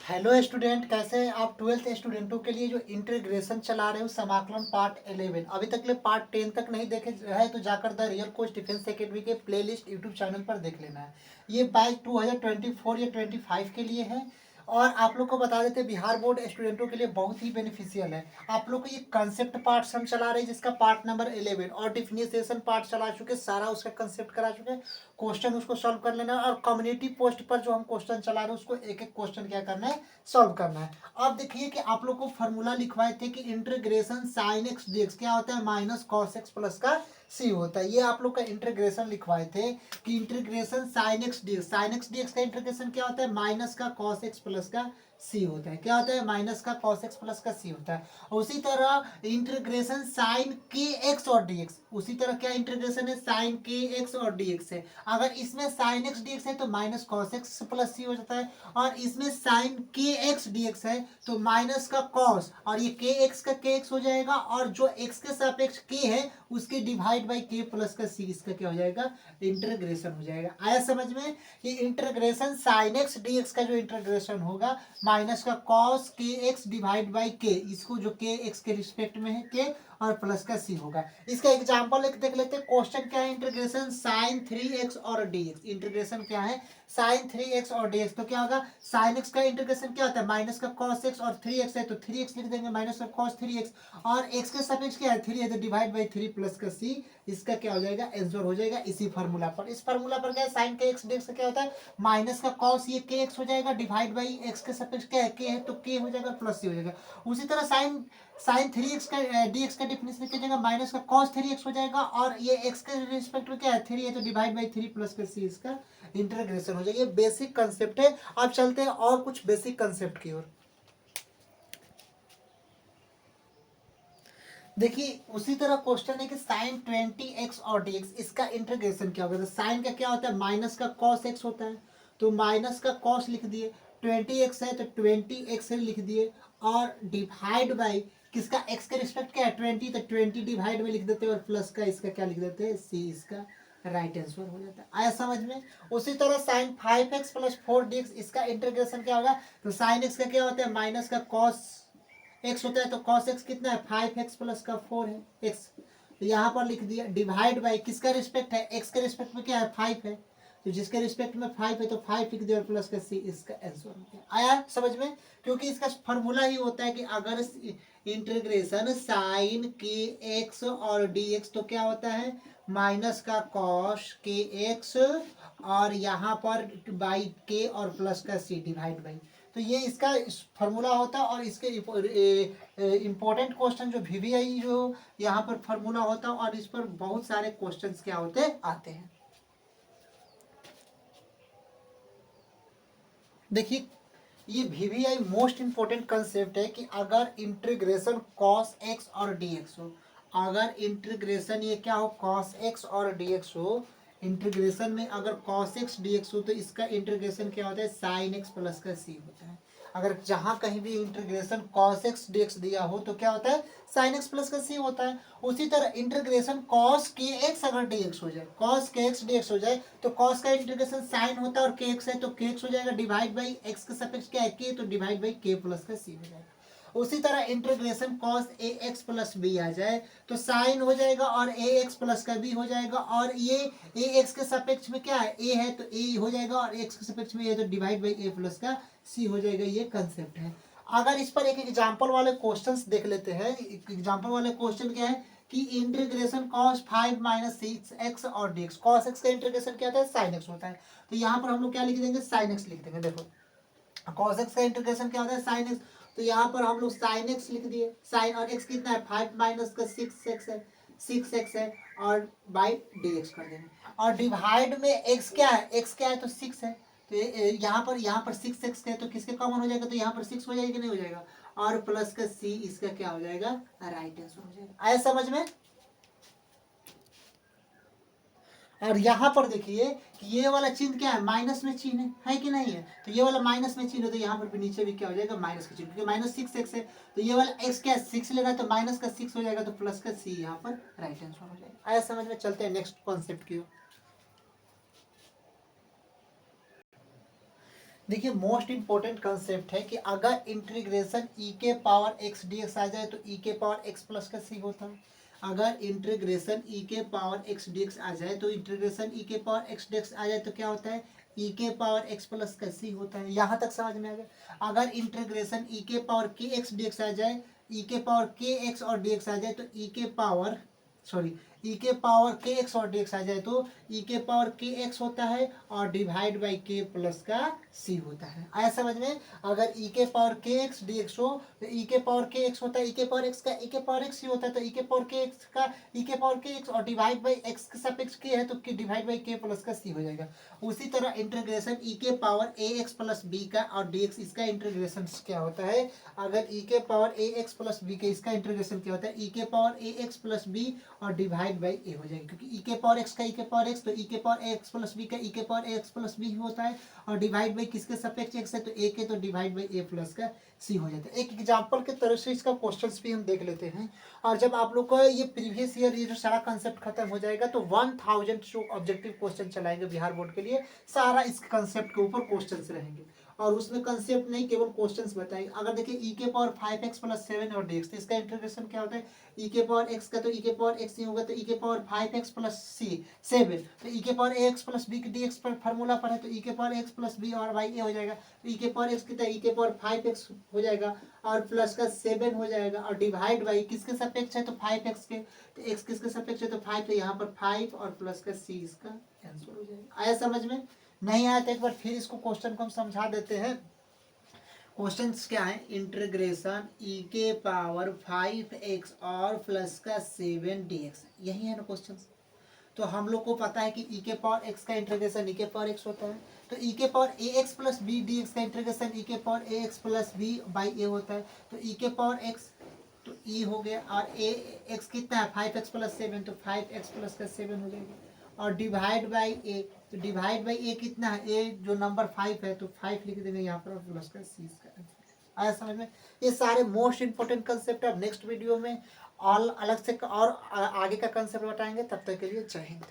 Hello student, कैसे हैं आप। ट्वेल्थ स्टूडेंटों के लिए जो इंटीग्रेशन चला रहे हो समाकलन पार्ट 11, अभी तक ले पार्ट 10 तक नहीं देखे है तो जाकर the real coach defence academy के प्लेलिस्ट यूट्यूब चैनल पर देख लेना है। ये बैच 2024 या 25 के लिए है। और आप लोग को बता देते हैं बिहार बोर्ड स्टूडेंटों के लिए बहुत ही बेनिफिशियल है। आप लोग को ये कंसेप्ट पार्ट हम चला रहे हैं जिसका पार्ट नंबर 11 और डिफिनिशन पार्ट चला चुके, सारा उसका कंसेप्ट करा चुके। क्वेश्चन उसको सॉल्व कर लेना है और कम्युनिटी पोस्ट पर जो हम क्वेश्चन चला रहे हैं उसको एक एक क्वेश्चन क्या करना है, सॉल्व करना है। अब देखिए कि आप लोग को फॉर्मूला लिखवाए थे कि integration sine x D x क्या होता है, माइनस कॉस एक्स प्लस का सी होता है। ये आप लोग का इंटीग्रेशन लिखवाए थे कि integration sine x D x, sine x D x का इंटीग्रेशन क्या होता है, माइनस का कॉस एक्स प्लस का सी होता है। क्या होता है, माइनस का कॉस एक्स प्लस का सी होता है। उसी तरह इंटीग्रेशन साइन के एक्स और डी एक्स, उसी तरह क्या इंटीग्रेशन है, साइन के एक्स और डी एक्स है। अगर इसमें साइन एक्स डी एक्स है तो माइनस कॉस एक्स प्लस सी हो जाता है, और इसमें साइन के एक्स डी एक्स है तो माइनस का कॉस, और ये के एक्स का के एक्स हो जाएगा, और जो एक्स के सापेक्ष के है उसके डिवाइड बाई के प्लस का सी, इसका क्या हो जाएगा, इंटीग्रेशन हो जाएगा। आया समझ में। ये integration sine x D x का जो इंटीग्रेशन होगा, माइनस का कॉस के एक्स डिवाइड बाई के, इसको जो के एक्स के रिस्पेक्ट में है के, और प्लस का सी होगा। इसका एग्जांपल एक देख लेते हैं। क्वेश्चन क्या है, इंटीग्रेशन साइन 3x और dx। इंटीग्रेशन क्या है, साइन 3x और dx। तो क्या होगा, साइन x का इंटीग्रेशन क्या होता है, माइनस का कॉस x, और 3x है तो 3x लिख देंगे, माइनस का कॉस 3x, और x के सापेक्ष क्या है 3 है तो डिवाइड बाई 3 प्लस का c, इसका क्या हो जाएगा, आंसर हो जाएगा इसी फार्मूला पर। इस फार्मूला पर क्या है, साइन के एक्स dx का क्या होता है, माइनस का कॉस ये के एक्स हो जाएगा, डिवाइड बाई एक्स के सापेक्ष क्या है के है तो के हो जाएगा, प्लस सी हो जाएगा। उसी तरह साइन साइन 3x का डी एक्स का डिफिनेशन क्या जाएगा, माइनस का कॉस 3x हो जाएगा, और ये x के रिस्पेक्ट में क्या है 3 है तो डिवाइड बाई 3 प्लस का c, इसका इंटीग्रेशन हो जाएगा। ये बेसिक कंसेप्ट है। अब चलते हैं और कुछ बेसिक कंसेप्ट की ओर। देखिए उसी तरह क्वेश्चन है कि साइन 20x और dx, इसका इंटीग्रेशन क्या होगा। तो साइन का क्या होता है, माइनस का कॉस x होता है, तो माइनस का कॉस लिख दिए, 20x है तो 20x लिख दिए, और डिवाइड बाई किसका, x के रिस्पेक्ट क्या है 20, तो 20 डिवाइड में लिख देते हैं, और प्लस का इसका क्या लिख देते हैं c, इसका राइट आंसर हो जाता है। आया समझ में। उसी तरह साइन 5x प्लस 4dx, इसका इंटीग्रेशन क्या होगा, तो साइन x का क्या होता है, माइनस का कॉस एक्स होता है, तो कॉस एक्स कितना है 5x प्लस का 4 है एक्स, तो यहाँ पर लिख दिया, डिवाइड बाई किसका रिस्पेक्ट है, एक्स के रिस्पेक्ट में क्या है 5 है, तो जिसके रिस्पेक्ट में 5 है तो 5 लिख दिया, और प्लस का सी, इसका आंसर हो गया। आया समझ में। क्योंकि इसका फॉर्मूला ही होता है कि अगर इंटीग्रेशन साइन के एक्स और डी एक्स, तो क्या होता है, माइनस का कॉस के एक्स, और यहाँ पर बाई के और प्लस का सी डिवाइड बाई, तो ये इसका फार्मूला होता है। और इसके इम्पोर्टेंट क्वेश्चन जो VVI जो यहाँ पर फार्मूला होता है, और इस पर बहुत सारे क्वेश्चंस क्या होते आते हैं। देखिए ये VVI मोस्ट इंपोर्टेंट कंसेप्ट है कि अगर इंटीग्रेशन कॉस एक्स और dx हो, अगर इंटीग्रेशन ये क्या हो कॉस एक्स और dx हो, इंटीग्रेशन में अगर कॉस एक्स dx हो तो इसका इंटीग्रेशन क्या होता है, साइन एक्स प्लस का सी होता है। अगर जहां कहीं भी इंटीग्रेशन कॉस एक्स dx दिया हो तो क्या होता है, साइन एक्स प्लस का सी होता है। उसी तरह इंटीग्रेशन कॉस के एक्स अगर dx हो जाए, कॉस के एक्स dx हो जाए, तो कॉस का इंटीग्रेशन साइन होता है और के एक्स है तो के एक्स हो जाएगा, डिवाइड बाई एक्स के सापेक्ष क्या है के, तो डिवाइड बाई के प्लस का सी हो जाएगा। उसी तरह integration cos A x plus B आ जाए तो साइन हो जाएगा, और ए एक्स प्लस का बी हो जाएगा, और ये ए एक्स के सापेक्ष में क्या है ए है तो ए हो जाएगा, और एक्स के सापेक्ष में ए तो डिवाइड बाई ए प्लस का सी हो जाएगा। ये कंसेप्ट है। अगर इस पर एक एग्जाम्पल वाले क्वेश्चंस देख लेते हैं। एग्जाम्पल वाले क्वेश्चन क्या है कि इंटीग्रेशन कॉस 5 माइनस 6x और dx, कॉस एक्स का इंटीग्रेशन क्या होता है, साइन एक्स होता है, तो यहाँ पर हम लोग क्या लिख देंगे, साइन एक्स लिख देंगे। देखो कॉस एक्स का इंटीग्रेशन क्या होता है, साइन एक्स, तो यहाँ पर हम लोग साइन एक्स लिख दिए, साइन और एक्स कितना है 5 माइनस का 6x है, 6x है, और बाई dx कर देंगे, और डिवाइड में x क्या है, x क्या है तो 6 है, तो यहाँ पर 6x है तो किसके कॉमन हो जाएगा, तो यहाँ पर 6 हो जाएगा कि नहीं हो जाएगा, और प्लस का c, इसका क्या हो जाएगा, राइट आंसर हो जाएगा। आया समझ में। और यहाँ पर देखिए कि ये वाला चिन्ह क्या है, माइनस में चिन्ह है कि नहीं है, तो ये वाला माइनस में चिन्ह है, तो यहाँ पर भी नीचे भी क्या हो जाएगा, माइनस का चिन्ह, क्योंकि माइनस 6x है, तो ये वाला x क्या है 6 लेना है तो माइनस का 6 हो जाएगा, तो प्लस का c यहाँ पर राइट आंसर हो जाएगा। आया समझ में। चलते हैं नेक्स्ट कॉन्सेप्ट की ओर। देखिए मोस्ट इंपॉर्टेंट कंसेप्ट है कि अगर इंटीग्रेशन ई के पावर एक्स डी एक्स आ जाए तो ई के पावर एक्स प्लस का सी होता है। अगर इंटीग्रेशन ई के पावर एक्स डी एक्स आ जाए तो इंटीग्रेशन ई के पावर एक्स डी एक्स आ जाए तो क्या होता है, ई के पावर एक्स प्लस का सी होता है। यहाँ तक समझ में आ गया। अगर इंटीग्रेशन ई के पावर के एक्स डी एक्स आ जाए, ई के पावर के एक्स और डी एक्स आ जाए तो ई के पावर सॉरी ई के पावर के एक्स और डी एक्स आ जाए तो ई के पावर के एक्स होता है और डिवाइड बाई के प्लस का सी होता है। आया समझ में। अगर ई के पावर के एक्स डी एक्स हो तो ई के पावर के एक्स होता है, ई के पावर एक्स का ई के पावर एक्स ही होता है, तो ई के पावर के एक्स का ई के पावर के एक्स और डिवाइड बाई एक्स के सापेक्ष के है तो डिवाइड बाई के प्लस का सी हो जाएगा। उसी तरह इंटीग्रेशन ई के power a x plus B का और डी एक्स इसका इंटीग्रेशन क्या होता है, अगर ई के power a x plus B का इसका इंटीग्रेशन क्या होता है, ई के power a x plus b और डिवाइड बाई ए हो जाएगी, क्योंकि ई के पावर एक्स का ई के पावर एक्स तो ई के पावर एक्स प्लस बी का ई के पावर एक्स प्लस बी होता है और डिवाइड बाई किसके सापेक्ष एक्स है तो ए के, तो डिवाइड बाई ए प्लस का सी हो जाता है। एक एग्जांपल के तरह से इसका क्वेश्चंस भी हम देख लेते हैं और जब आप लोग का ये प्रीवियस ईयर ये जो सारा कंसेप्ट खत्म हो जाएगा तो 1000 जो ऑब्जेक्टिव क्वेश्चन चलाएंगे बिहार बोर्ड के लिए, सारा इस कंसेप्ट के ऊपर क्वेश्चंस रहेंगे और उसमें कंसेप्ट नहीं केवल क्वेश्चंस बताएंगे। अगर देखिए ई के पावर 5x प्लस 7 और डी एक्स, तो इसका इंटीग्रेशन क्या होता है, ई के पावर एक्स का तो ई के पावर एक्स ही होगा तो ई के पावर 5x प्लस सी 7, तो ई के power x plus b d x पर फार्मूला पर है तो ई के पावर एक्स प्लस बी और वाई ए हो जाएगा, तो ई के पावर एक्स कितना ई के पावर 5x हो जाएगा और प्लस का 7 हो जाएगा और डिवाइड बाई किसके सापेक्ष है तो 5x के, तो x किसके सापेक्ष है तो 5, तो यहाँ पर 5 और प्लस का c इसका आंसर हो जाएगा। आया समझ में। नहीं आया तो एक बार फिर इसको क्वेश्चन को हम समझा देते हैं। क्वेश्चंस क्या है, इंटीग्रेशन ई के पावर 5x और प्लस का 7dx, यही है ना क्वेश्चंस। तो हम लोग को पता है कि ई के पावर एक्स का इंटीग्रेशन ई के पावर एक्स होता है, तो ई के power a x plus b d x का इंटीग्रेशन ई के power a x plus b by a होता है, तो ई के पावर एक्स तो ई हो गया और ए एक्स कितना है 5x प्लस 7, तो 5x प्लस का 7 हो जाएगा और डिवाइड बाई ए, तो डिवाइड बाई ए कितना है, ए जो नंबर 5 है तो 5 लिख देंगे यहाँ पर प्लस का सी का। आया समझ में। ये सारे मोस्ट इंपोर्टेंट कंसेप्ट है। नेक्स्ट वीडियो में ऑल अलग से और आगे का कंसेप्ट बताएंगे। तब तक के लिए जय हिंद।